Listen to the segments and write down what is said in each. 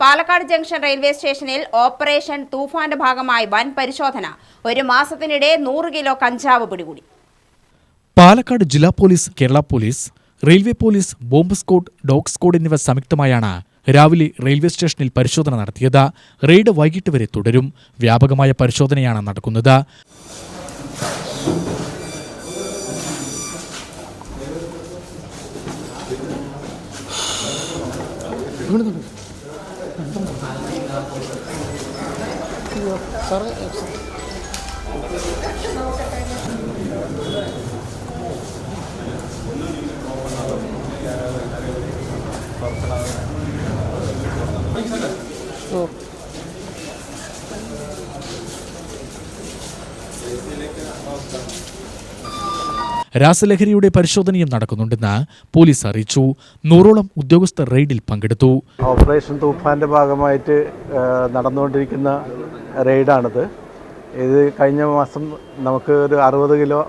Palakkad junction railway സ്റ്റേഷനിൽ operation തൂഫാന്റെ ഭാഗമായി വൻ പരിശോധന. ഒരു മാസത്തിനിടെ 100 കിലോ കഞ്ചാവ് പിടികൂടി. പാലക്കാട് ജില്ലാ police, Kerala police, railway police, bomb squad, dog squad എന്നിവ സംയുക്തമായാണ് രാവിലെ റെയിൽവേ സ്റ്റേഷനിൽ പരിശോധന നടത്തിയത്. റെയ്ഡ് വൈകിട്ട് വരെ തുടരും. വ്യാപകമായ പരിശോധനയാണ് നടക്കുന്നത്. രാസലഹരിയുടെ പരിശോധനയും നടക്കുന്നുണ്ടെന്ന് പോലീസ് അറിയിച്ചു. 100ഓളം ഉദ്യോഗസ്ഥർ റെയ്ഡിൽ പങ്കെടുത്തു. ഓപ്പറേഷൻ തൂഫാന്റെ ഭാഗമായിട്ട് നടന്നുകൊണ്ടിരിക്കുന്ന റെയ്ഡാണിത്. ഇത് കഴിഞ്ഞ മാസം നമുക്ക് ഒരു 60 കിലോ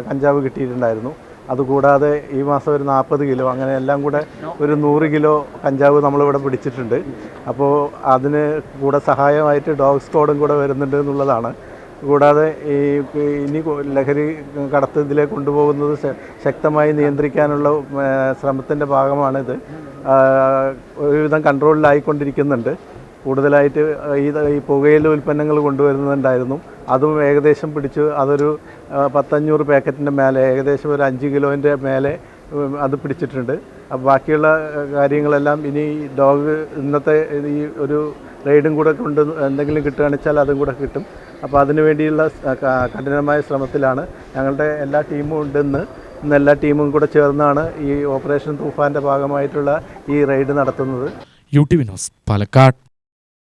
കഞ്ചാവ് കിട്ടിയിട്ടുണ്ടായിരുന്നു. അതുകൂടാതെ ഈ മാസം ഒരു 40 കിലോ, അങ്ങനെ എല്ലാം കൂടെ ഒരു 100 കിലോ കഞ്ചാവ് നമ്മളിവിടെ പിടിച്ചിട്ടുണ്ട്. അപ്പോൾ അതിന് കൂടെ സഹായമായിട്ട് ഡോഗ് സ്ക്വാഡും കൂടെ വരുന്നുണ്ട് എന്നുള്ളതാണ്. കൂടാതെ ഇനി ലഹരി കടത്തത്തിലേക്ക് കൊണ്ടുപോകുന്നത് ശക്തമായി നിയന്ത്രിക്കാനുള്ള ശ്രമത്തിൻ്റെ ഭാഗമാണിത്. ഒരുവിധം കൺട്രോളിലായിക്കൊണ്ടിരിക്കുന്നുണ്ട്. കൂടുതലായിട്ട് ഈ പുകയില ഉൽപ്പന്നങ്ങൾ കൊണ്ടുവരുന്നുണ്ടായിരുന്നു. അതും ഏകദേശം പിടിച്ചു. അതൊരു 500 പാക്കറ്റിൻ്റെ മേലെ, ഏകദേശം ഒരു 5 കിലോൻ്റെ മേലെ അത് പിടിച്ചിട്ടുണ്ട്. അപ്പോൾ ബാക്കിയുള്ള കാര്യങ്ങളെല്ലാം ഇനി ഇന്നത്തെ ഈ ഒരു റെയ്ഡും കൂടെ കൊണ്ട് എന്തെങ്കിലും കിട്ടുകയാണെന്ന് വെച്ചാൽ അതും കൂടെ കിട്ടും. അപ്പോൾ അതിനു വേണ്ടിയുള്ള കഠിനമായ ശ്രമത്തിലാണ് ഞങ്ങളുടെ എല്ലാ ടീമും ഉണ്ടെന്ന്. ഇന്ന് എല്ലാ ടീമും കൂടെ ചേർന്നാണ് ഈ ഓപ്പറേഷൻ തൂഫാൻ്റെ ഭാഗമായിട്ടുള്ള ഈ റെയ്ഡ് നടത്തുന്നത്. UTV news, Palakkad.